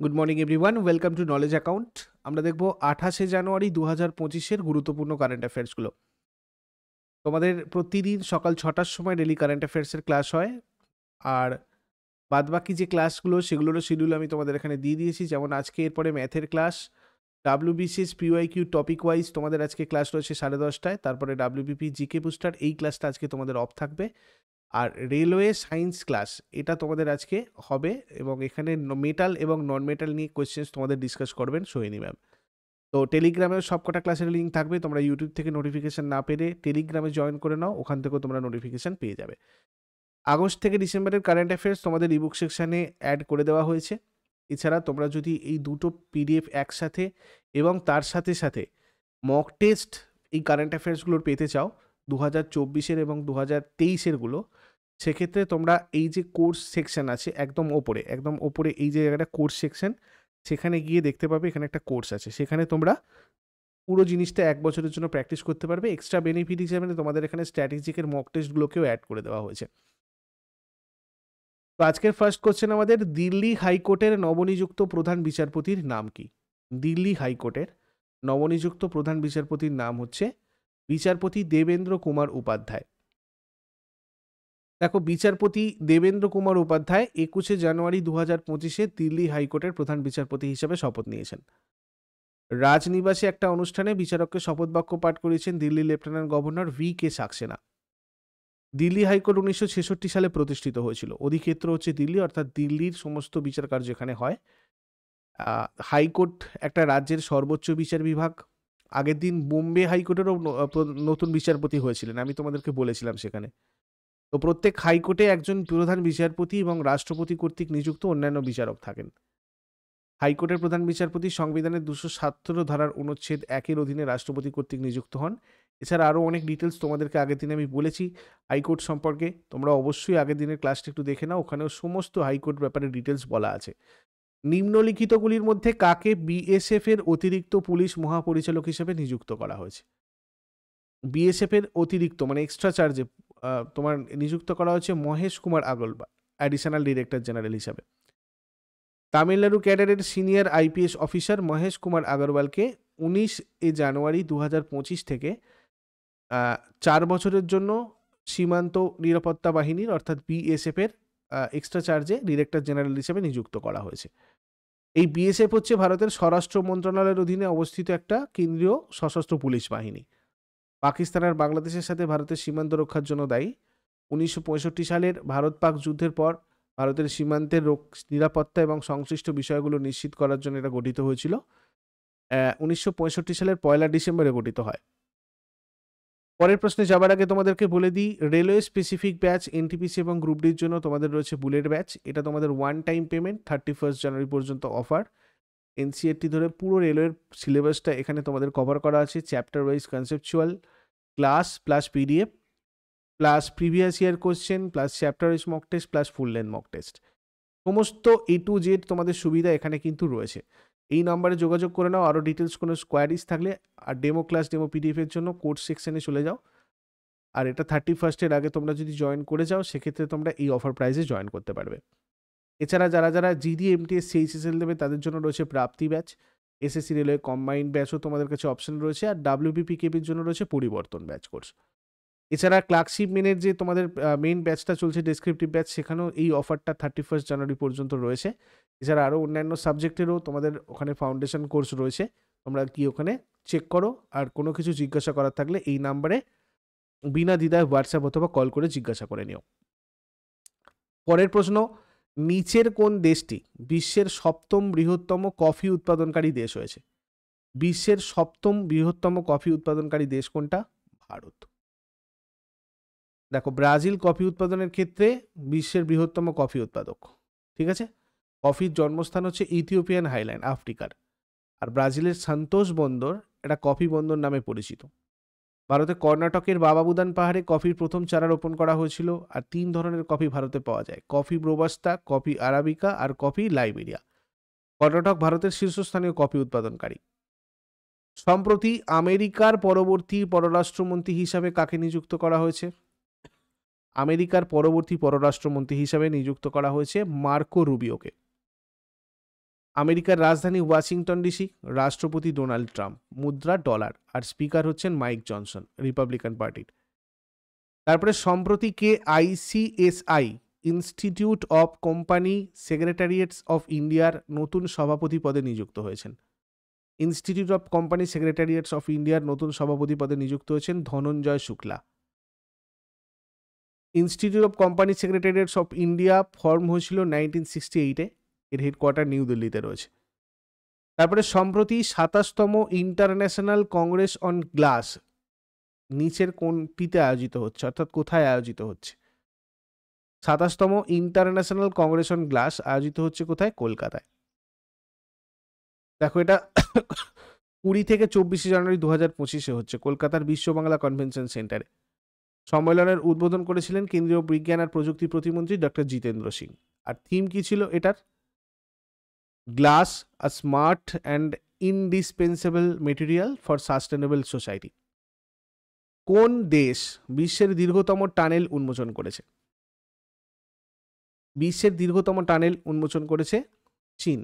Good morning everyone, welcome to knowledge account. আমরা দেখব 28শে জানুয়ারি 2025-এর গুরুত্বপূর্ণ কারেন্ট অ্যাফেয়ার্সগুলো। তোমাদের প্রতিদিন সকাল 6টার সময় ডেলি কারেন্ট অ্যাফেয়ার্সের ক্লাস হয়। আর বাদবাকি যে ক্লাসগুলো সেগুলোরও শিডিউল আমি তোমাদের এখানে দিয়ে দিয়েছি। যেমন আজকে এরপরে ম্যাথের class, WBCS PYQ topic wise তোমাদের আজকে ক্লাস রয়েছে 10:30টায়। তারপরে ডাব্লিউবিপি জিকে বুস্টার, এই ক্লাসটা আজকে তোমাদের অফ থাকবে। আর রেলওয়ে সায়েন্স ক্লাস, এটা তোমাদের আজকে হবে এবং এখানে মেটাল এবং নন মেটাল নিয়ে কোয়েশ্চেন্স তোমাদের ডিসকাস করবেন সোহিনী ম্যাম। তো টেলিগ্রামেও সবকটা ক্লাসের লিঙ্ক থাকবে। তোমরা ইউটিউব থেকে নোটিফিকেশন না পেলে টেলিগ্রামে জয়েন করে নাও, ওখান থেকেও তোমরা নোটিফিকেশন পেয়ে যাবে। আগস্ট থেকে ডিসেম্বরের কারেন্ট অ্যাফেয়ার্স তোমাদের ইবুক সেকশানে অ্যাড করে দেওয়া হয়েছে। এছাড়া তোমরা যদি এই দুটো পিডিএফ একসাথে এবং তার সাথে সাথে মক টেস্ট এই কারেন্ট অ্যাফেয়ার্সগুলোর পেতে চাও 2024-এর এবং 2023-এরগুলো, সেক্ষেত্রে তোমরা এই যে কোর্স সেকশন আছে একদম ওপরে এই যে জায়গাটা কোর্স সেকশন, সেখানে গিয়ে দেখতে পাবে এখানে একটা কোর্স আছে। সেখানে তোমরা পুরো জিনিসটা 1 বছরের জন্য প্র্যাকটিস করতে পারবে। এক্সট্রা বেনিফিট হিসেবে তোমাদের এখানে স্ট্র্যাটেজিকের মক টেস্টগুলোকেও অ্যাড করে দেওয়া হয়েছে। তো আজকের ফার্স্ট কোশ্চেন আমাদের, দিল্লি হাইকোর্টের নবনিযুক্ত প্রধান বিচারপতির নাম কি? দিল্লি হাইকোর্টের নবনিযুক্ত প্রধান বিচারপতির নাম হচ্ছে বিচারপতি দেবেন্দ্র কুমার উপাধ্যায়। দেখো, বিচারপতি দেবেন্দ্র কুমার উপাধ্যায় 21শে জানুয়ারি 2025-এ দিল্লি হাইকোর্টের প্রধান বিচারপতি হিসেবে শপথ নিয়েছেন। রাজনিবাসে একটা অনুষ্ঠানে বিচারককে শপথ বাক্য পাঠ করিয়েছেন Delhi lieutenant governor VK Saxena. Delhi high court 1966 সালে প্রতিষ্ঠিত হয়েছিল। অধিক্ষেত্র হচ্ছে দিল্লি, অর্থাৎ দিল্লির সমস্ত বিচার কার্য এখানে হয়। হাইকোর্ট একটা রাজ্যের সর্বোচ্চ বিচার বিভাগ। আগের দিন বোম্বে হাইকোর্টেরও নতুন বিচারপতি হয়েছিলেন, আমি তোমাদেরকে বলেছিলাম সেখানে। তো প্রত্যেক হাইকোর্টে একজন প্রধান বিচারপতি এবং রাষ্ট্রপতি কর্তৃক নিযুক্ত অন্যান্য বিচারক থাকেন। হাইকোর্টের প্রধান বিচারপতি সংবিধানের 217 ধারার অনুচ্ছেদ 1-এর অধীনে রাষ্ট্রপতি কর্তৃক নিযুক্ত হন। এছাড়া আরও অনেক ডিটেলস তোমাদেরকে আগের দিনে আমি বলেছি হাইকোর্ট সম্পর্কে। তোমরা অবশ্যই আগের দিনের ক্লাসটা একটু দেখে নাও, ওখানেও সমস্ত হাইকোর্ট ব্যাপারে ডিটেলস বলা আছে। নিম্নলিখিতগুলির মধ্যে কাকে BSF এর অতিরিক্ত পুলিশ মহাপরিচালক হিসেবে নিযুক্ত করা হয়েছে? BSF এর অতিরিক্ত মানে এক্সট্রা চার্জে তোমার নিযুক্ত করা হচ্ছে Mahesh Kumar Agarwal, additional director general হিসাবে। তামিলনাড়ু ক্যাডারের senior IPS officer Mahesh Kumar আগরওয়ালকে 19 জানুয়ারি 2025 থেকে 4 বছরের জন্য সীমান্ত নিরাপত্তা বাহিনীর অর্থাৎ BSF এর এক্সট্রা চার্জে ডিরেক্টর জেনারেল হিসেবে নিযুক্ত করা হয়েছে। এই BSF হচ্ছে ভারতের স্বরাষ্ট্র মন্ত্রণালয়ের অধীনে অবস্থিত একটা কেন্দ্রীয় সশস্ত্র পুলিশ বাহিনী। পাকিস্তান আর বাংলাদেশের সাথে ভারতের সীমান্ত রক্ষার জন্য দায়ী। 1965 সালের ভারত পাক যুদ্ধের পর ভারতের সীমান্তের নিরাপত্তা এবং সংশ্লিষ্ট বিষয়গুলো নিশ্চিত করার জন্য এটা গঠিত হয়েছিল। 1965 সালের 1 ডিসেম্বরে গঠিত হয়। পরের প্রশ্নে যাবার আগে তোমাদেরকে বলে দিই, রেলওয়ে স্পেসিফিক ব্যাচ NTPC এবং গ্রুপ ডির জন্য তোমাদের রয়েছে বুলেট ব্যাচ। এটা তোমাদের 1 টাইম পেমেন্ট, 31 জানুয়ারি পর্যন্ত অফার। NCERT ধরে পুরো রেলওয়ের সিলেবাসটা এখানে তোমাদের কভার করা আছে। Chapter wise conceptual class plus PDF plus previous year question plus chapter wise mock test plus full length mock test, সমস্ত A to Z তোমাদের সুবিধা এখানে কিন্তু রয়েছে। এই নাম্বারে যোগাযোগ করে নাও। আরও ডিটেলস কোনো কোয়ারিজ থাকলে আর ডেমো ক্লাস ডেমো PDF এর জন্য কোর্স সেকশনে চলে যাও। আর এটা 31 আগে তোমরা যদি জয়েন করে যাও সেক্ষেত্রে তোমরা এই অফার প্রাইসে জয়েন করতে পারবে। এছাড়া যারা যারা GD MTS CHSL দেবে তাদের জন্য রয়েছে প্রাপ্তি ব্যাচ। SSC রেলওয়ে কম্বাইন্ড ব্যাচও তোমাদের কাছে অপশন রয়েছে। আর WBPKBর জন্য রয়েছে পরিবর্তন ব্যাচ কোর্স। এছাড়া ক্লার্কশিপ মেনের যে তোমাদের মেইন ব্যাচটা চলছে ডেসক্রিপটিভ ব্যাচ, সেখানেও এই অফারটা 31 জানুয়ারি পর্যন্ত রয়েছে। এছাড়া আরও অন্যান্য সাবজেক্টেরও তোমাদের ওখানে ফাউন্ডেশন কোর্স রয়েছে। তোমরা কি ওখানে চেক করো, আর কোনো কিছু জিজ্ঞাসা করার থাকলে এই নাম্বারে বিনা দ্বিধায় হোয়াটসঅ্যাপ অথবা কল করে জিজ্ঞাসা করে নিও। পরের প্রশ্ন, নিচের কোন দেশটি বিশ্বের 7ম বৃহত্তম কফি উৎপাদনকারী দেশ হয়েছে? বিশ্বের 7ম বৃহত্তম কফি উৎপাদনকারী দেশ কোনটা? ভারত। দেখো, ব্রাজিল কফি উৎপাদনের ক্ষেত্রে বিশ্বের বৃহত্তম কফি উৎপাদক, ঠিক আছে। কফির জন্মস্থান হচ্ছে ইথিওপিয়ান হাইল্যান্ড, আফ্রিকার। আর ব্রাজিলের সান্তোস বন্দর এটা কফি বন্দর নামে পরিচিত। ভারতে কর্ণাটকের বাবাবুদান পাহাড়ে কফির প্রথম চারা রোপণ করা হয়েছিল। আর 3 ধরনের কফি ভারতে পাওয়া যায়, কফি রোবাস্তা, কফি আরাবিকা আর কফি লাইবেরিয়া। কর্ণাটক ভারতের শীর্ষস্থানীয় কফি উৎপাদনকারী। সম্প্রতি আমেরিকার পরবর্তী পররাষ্ট্রমন্ত্রী হিসাবে কাকে নিযুক্ত করা হয়েছে? আমেরিকার পরবর্তী পররাষ্ট্রমন্ত্রী হিসাবে নিযুক্ত করা হয়েছে মার্কো রুবিওকে। আমেরিকার রাজধানী ওয়াশিংটন ডিসি, রাষ্ট্রপতি ডোনাল্ড ট্রাম্প, মুদ্রা ডলার, আর স্পিকার হচ্ছেন মাইক জনসন রিপাবলিকান পার্টির। তারপরে সম্প্রতি কে ICSI institute of company secretariats of ইন্ডিয়ার নতুন সভাপতি পদে নিযুক্ত হয়েছেন। Institute of company secretariats of ইন্ডিয়ার নতুন সভাপতি পদে নিযুক্ত হয়েছেন Dhananjay Shukla. Institute of company secretariats of India form হয়েছিল 1968-এ, এর হেডকোয়ার্টার নিউ দিল্লিতে রয়েছে। তারপরে সম্প্রতি 27তম ইন্টারন্যাশনাল কংগ্রেস অন গ্লাস নিচের কোনটিতে আয়োজিত হচ্ছে, অর্থাৎ কোথায় আয়োজিত হচ্ছে? 27তম ইন্টারন্যাশনাল কংগ্রেস অন গ্লাস আয়োজিত হচ্ছে কোথায়? কলকাতায়। দেখো, এটা 20 থেকে 24 জানুয়ারি 2025-এ হচ্ছে কলকাতার বিশ্ব বাংলা কনভেনশন সেন্টারে। সম্মেলনের উদ্বোধন করেছিলেন কেন্দ্রীয় বিজ্ঞান আর প্রযুক্তি প্রতিমন্ত্রী ডক্টর জিতেন্দ্র সিং। আর থিম কি ছিল এটার? Glass, a smart and indispensable material for sustainable society. কোন দেশ বিশ্বের দীর্ঘতম টানেল উন্মোচন করেছে? বিশ্বের দীর্ঘতম টানেল উন্মোচন করেছে চীন।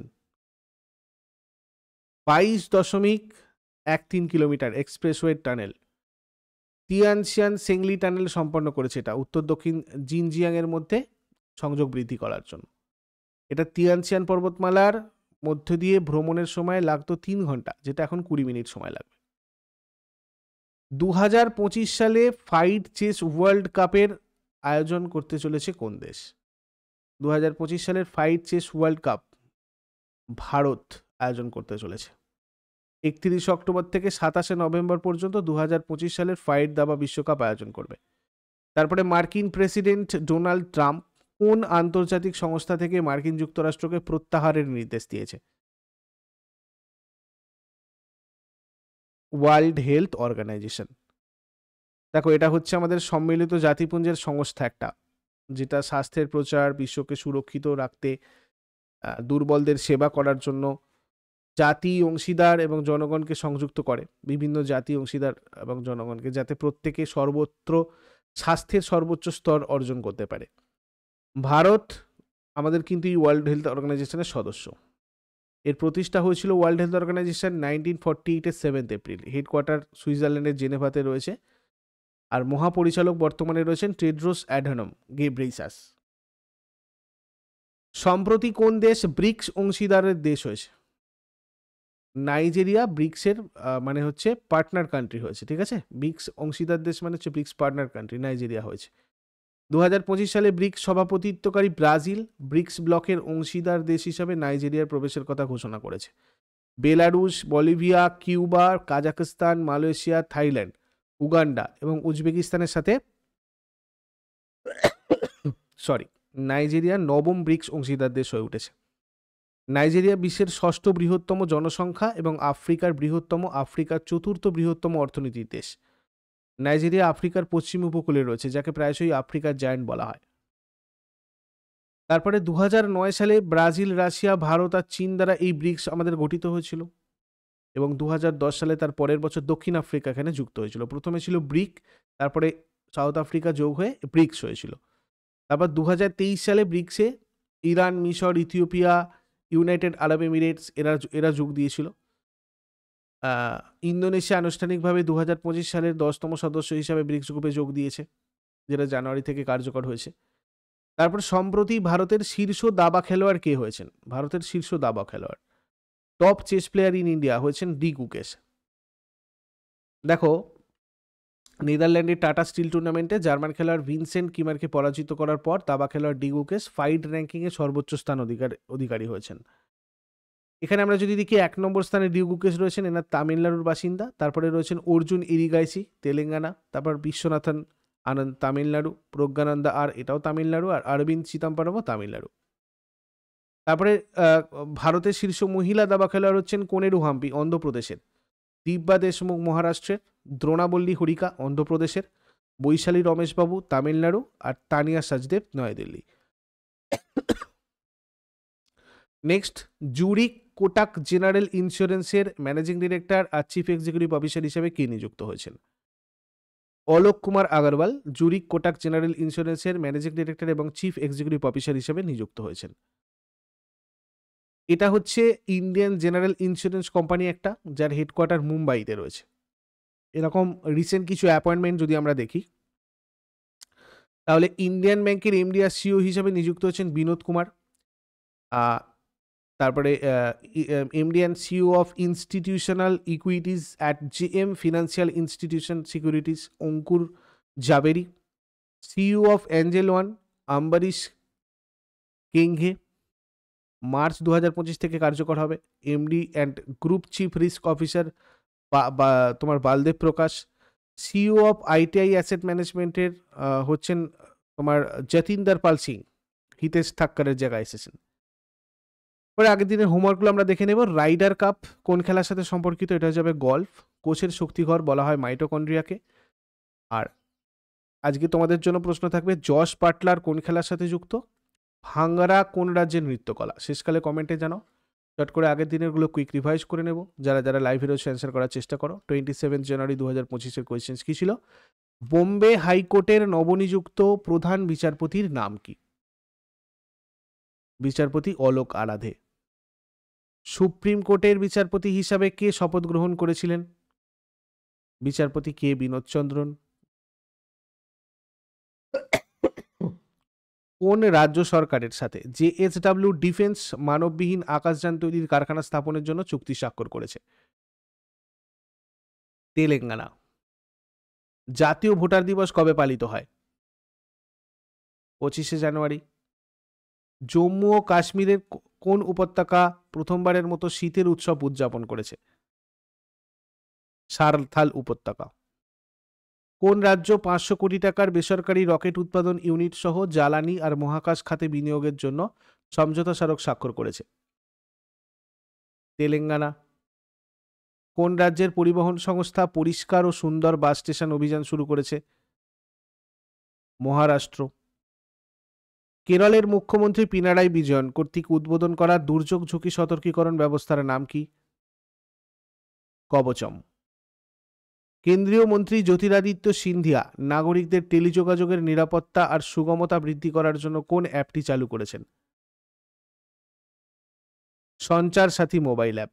22.13 কিলোমিটার এক্সপ্রেসওয়ে টানেল তিয়ানশিয়ান সেংলি টানেল সম্পন্ন করেছে। এটা উত্তর দক্ষিণ জিনজিয়াং এর মধ্যে সংযোগ বৃদ্ধি করার জন্য। এটা তিয়ানশিয়ান পর্বতমালার মধ্য দিয়ে ভ্রমণের সময় লাগতো 3 ঘন্টা, যেটা এখন 20 মিনিট সময় লাগবে। 2025 সালে ফাইট চেস ওয়ার্ল্ড কাপের আয়োজন করতে চলেছে কোন দেশ? 2025 সালের FIDE chess world cup Bharat আয়োজন করতে চলেছে। 31 অক্টোবর থেকে 27 নভেম্বর পর্যন্ত 2025 সালের ফাইট দাবা বিশ্বকাপ আয়োজন করবে। তারপরে মার্কিন প্রেসিডেন্ট ডোনাল্ড ট্রাম্প কোন আন্তর্জাতিক সংস্থা থেকে মার্কিন যুক্তরাষ্ট্রকে প্রত্যাহারের নির্দেশ দিয়েছে? World Health Organization. দেখো, এটা হচ্ছে আমাদের সম্মিলিত জাতিপুঞ্জের সংস্থা একটা, যেটা স্বাস্থ্যের প্রচার, বিশ্বকে সুরক্ষিত রাখতে, দুর্বলদের সেবা করার জন্য জাতি, অংশীদার এবং জনগণকে সংযুক্ত করে, বিভিন্ন জাতি, অংশীদার এবং জনগণকে, যাতে প্রত্যেকে সর্বত্র স্বাস্থ্যের সর্বোচ্চ স্তর অর্জন করতে পারে। ভারত আমাদের কিন্তু এই ওয়ার্ল্ড হেলথ অর্গানাইজেশনের সদস্য। এর প্রতিষ্ঠা হয়েছিল ওয়ার্ল্ড হেলথ অর্গানাইজেশন 1948-এর 7 এপ্রিল। হেডকোয়ার্টার সুইজারল্যান্ডের জেনেভাতে রয়েছে। আর মহাপরিচালক বর্তমানে রয়েছেন টেড্রোস অ্যাডহানম গেব্রেইসাস। সম্প্রতি কোন দেশ ব্রিক্স অংশীদারের দেশ হয়েছে? নাইজেরিয়া ব্রিক্সের মানে হচ্ছে পার্টনার কান্ট্রি হয়েছে। ঠিক আছে, ব্রিক্স অংশীদার দেশ মানে হচ্ছে ব্রিক্স পার্টনার কান্ট্রি, নাইজেরিয়া হয়েছে। 2025 সালে ব্রিক্স সভাপতিত্বকারী ব্রাজিল ব্রিক্স ব্লকের অংশীদার দেশ হিসাবে নাইজেরিয়ার প্রবেশের কথা ঘোষণা করেছে। Belarus, Bolivia, Cuba, Kazakhstan, Malaysia, Thailand, Uganda এবং উজবেকিস্তানের সাথে নাইজেরিয়া নবম ব্রিক্স অংশীদার দেশ হয়ে উঠেছে। নাইজেরিয়া বিশ্বের 6ষ্ঠ বৃহত্তম জনসংখ্যা এবং আফ্রিকার 4র্থ বৃহত্তম অর্থনীতির দেশ। নাইজেরিয়া আফ্রিকার পশ্চিম উপকূলে রয়েছে, যাকে প্রায়শই আফ্রিকার জায়ান্ট বলা হয়। তারপরে 2009 সালে ব্রাজিল, রাশিয়া, ভারত আর চীন দ্বারা এই ব্রিক্স আমাদের গঠিত হয়েছিল এবং 2010 সালে তার পরের বছর দক্ষিণ আফ্রিকা এখানে যুক্ত হয়েছিল। প্রথমে ছিল ব্রিক, তারপরে সাউথ আফ্রিকা যোগ হয়ে ব্রিক্স হয়েছিল। তারপর 2023 সালে ব্রিক্সে ইরান, মিশর, ইথিওপিয়া, ইউনাইটেড আরব এমিরেটস এরা যোগ দিয়েছিল। ইন্দোনেশিয়া আনুষ্ঠানিকভাবে 2025 সালের 10তম সদস্য হিসাবে ব্রিক্স গ্রুপে যোগ দিয়েছে, যেটা জানুয়ারি থেকে কার্যকর হয়েছে। তারপর সম্প্রতি ভারতের শীর্ষ দাবা খেলোয়াড় কে হয়েছেন? ভারতের শীর্ষ দাবা খেলোয়াড়, top chess player in India হয়েছেন ডি গুকেশ। দেখো, নেদারল্যান্ডের টাটা স্টিল টুর্নামেন্টে জার্মান খেলোয়াড় ভিনসেন্ট কিমারকে পরাজিত করার পর দাবা খেলোয়াড় ডি গুকেশ ফাইট র্যাঙ্কিংয়ে সর্বোচ্চ স্থান অধিকারী হয়েছেন। এখানে আমরা যদি দেখি 1 নম্বর স্থানে ডি গুকেশ রয়েছেন, এনার তামিলনাড়ুর বাসিন্দা। তারপরে রয়েছেন অর্জুন ইরিগাইসি, তেলেঙ্গানা। তারপর বিশ্বনাথন আনন্দ, তামিলনাড়ু। প্রজ্ঞানন্দা আর, এটাও তামিলনাড়ু। আর অরবিন্দ চিদাম্বরমও তামিলনাড়ু। তারপরে ভারতের শীর্ষ মহিলা দাবা খেলোয়াড় হচ্ছেন কোনেরু হাম্পি, অন্ধ্রপ্রদেশের। দিব্যা দেশমুখ মহারাষ্ট্রের। দ্রোণাবল্লী হরিকা অন্ধ্রপ্রদেশের। বৈশালী রমেশবাবু তামিলনাড়ু। আর Tania Sachdev Naya Dilli. Next, Zurich Kotak general ইন্স্যুরেন্সের ম্যানেজিং ডিরেক্টর আর চিফ এক্সিকিউটিভ অফিসার হিসেবে কে নিযুক্ত হয়েছেন? অলোক কুমার আগরওয়াল জুরিক কোটাক জেনারেল ইন্স্যুরেন্সের ম্যানেজিং ডিরেক্টর এবং চিফ এক্সিকিউটিভ অফিসার হিসেবে নিযুক্ত হয়েছেন। এটা হচ্ছে ইন্ডিয়ান জেনারেল ইন্স্যুরেন্স কোম্পানি একটা, যার হেডকোয়ার্টার মুম্বাইতে রয়েছে। এরকম রিসেন্ট কিছু অ্যাপয়েন্টমেন্ট যদি আমরা দেখি, তাহলে ইন্ডিয়ান ব্যাংকের এমডি আর সিও হিসাবে নিযুক্ত হচ্ছেন বিনোদ কুমার। তারপরে MD and CEO of institutional equities at JM financial institution securities Ankur Zaveri. CEO of Angel One Ambarish Kenghe, March 2025 থেকে কার্যকর হবে। MD and group chief risk officer তোমার Baldev Prakash. CEO of ITI asset ম্যানেজমেন্টের হচ্ছেন তোমার যতীন্দার পাল সিং, হিতেশ ঠাক্করের জায়গায় এসেছেন। পরে আগের দিনের হোমওয়ার্কগুলো আমরা দেখে নেব। রাইডার কাপ কোন খেলার সাথে সম্পর্কিত? এটা হয়ে যাবে গল্ফ। কোষের শক্তিঘর বলা হয় মাইটোকন্ড্রিয়াকে। আর আজকে তোমাদের জন্য প্রশ্ন থাকবে, জশ বাটলার কোন খেলার সাথে যুক্ত? ভাঙ্গারা কোন রাজ্যের নৃত্যকলা? শেষকালে কমেন্টে জানাও। চট করে আগের দিনেরগুলো কুইক রিভাইজ করে নেব। যারা যারা লাইভে রয়েছে অ্যান্সার করার চেষ্টা করো। 27 জানুয়ারি 2025-এর কোয়েশ্চেন্স কী ছিল? বোম্বে হাইকোর্টের নবনিযুক্ত প্রধান বিচারপতির নাম কি? বিচারপতি অলোক আরাধে। সুপ্রিম কোর্টের বিচারপতি হিসাবে কে শপথ গ্রহণ করেছিলেন? বিচারপতি কে বিনোদচন্দ্রন। কোন রাজ্য সরকারের সাথে জেএসডব্লিউ ডিফেন্স মানববিহীন আকাশযান তৈরির কারখানা স্থাপনের জন্য চুক্তি স্বাক্ষর করেছে? তেলেঙ্গানা। জাতীয় ভোটার দিবস কবে পালিত হয়? 25শে জানুয়ারি। জম্মু ও কাশ্মীরের কোন উপত্যকা প্রথমবারের মতো শীতের উৎসব উদযাপন করেছে? সারথাল উপত্যকা। কোন রাজ্য 500 কোটি টাকার বেসরকারি রকেট উৎপাদন ইউনিট সহ জ্বালানি আর মহাকাশ খাতে বিনিয়োগের জন্য সমঝোতা স্মারক স্বাক্ষর করেছে? তেলেঙ্গানা। কোন রাজ্যের পরিবহন সংস্থা পরিষ্কার ও সুন্দর বাস স্টেশন অভিযান শুরু করেছে? মহারাষ্ট্র। কেরলের মুখ্যমন্ত্রী পিনারাই বিজয়ন কর্তৃক উদ্বোধন করা দুর্যোগ ঝুঁকি সতর্কীকরণ ব্যবস্থার নাম কি? কবচম। কেন্দ্রীয় মন্ত্রী জ্যোতিরাদিত্য সিন্ধিয়া নাগরিকদের টেলিযোগাযোগের নিরাপত্তা আর সুগমতা বৃদ্ধি করার জন্য কোন অ্যাপটি চালু করেছেন? সঞ্চার সাথী মোবাইল অ্যাপ।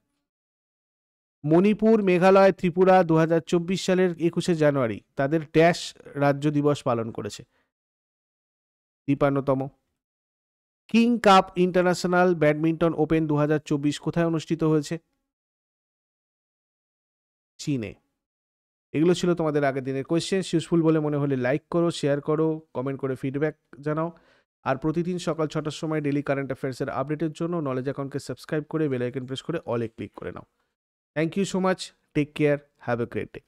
মণিপুর, মেঘালয়, ত্রিপুরা 2024 সালের 21শে জানুয়ারি তাদের ড্যাশ রাজ্য দিবস পালন করেছে? 53তম। King Cup International Badminton Open 2024 কোথায় অনুষ্ঠিত হয়েছে? চীনে। এগুলো ছিল তোমাদের আগের দিনের কোয়েশ্চেন। ইউজফুল বলে মনে হলে লাইক করো, শেয়ার করো, কমেন্ট করে ফিডব্যাক জানাও। আর প্রতিদিন সকাল 6টার সময় ডেলি কারেন্ট অ্যাফেয়ার্সের আপডেটের জন্য নলেজ অ্যাকাউন্টকে সাবস্ক্রাইব করে বেল আইকন প্রেস করে অলে ক্লিক করে নাও। Thank you so much. Take care. Have a great day.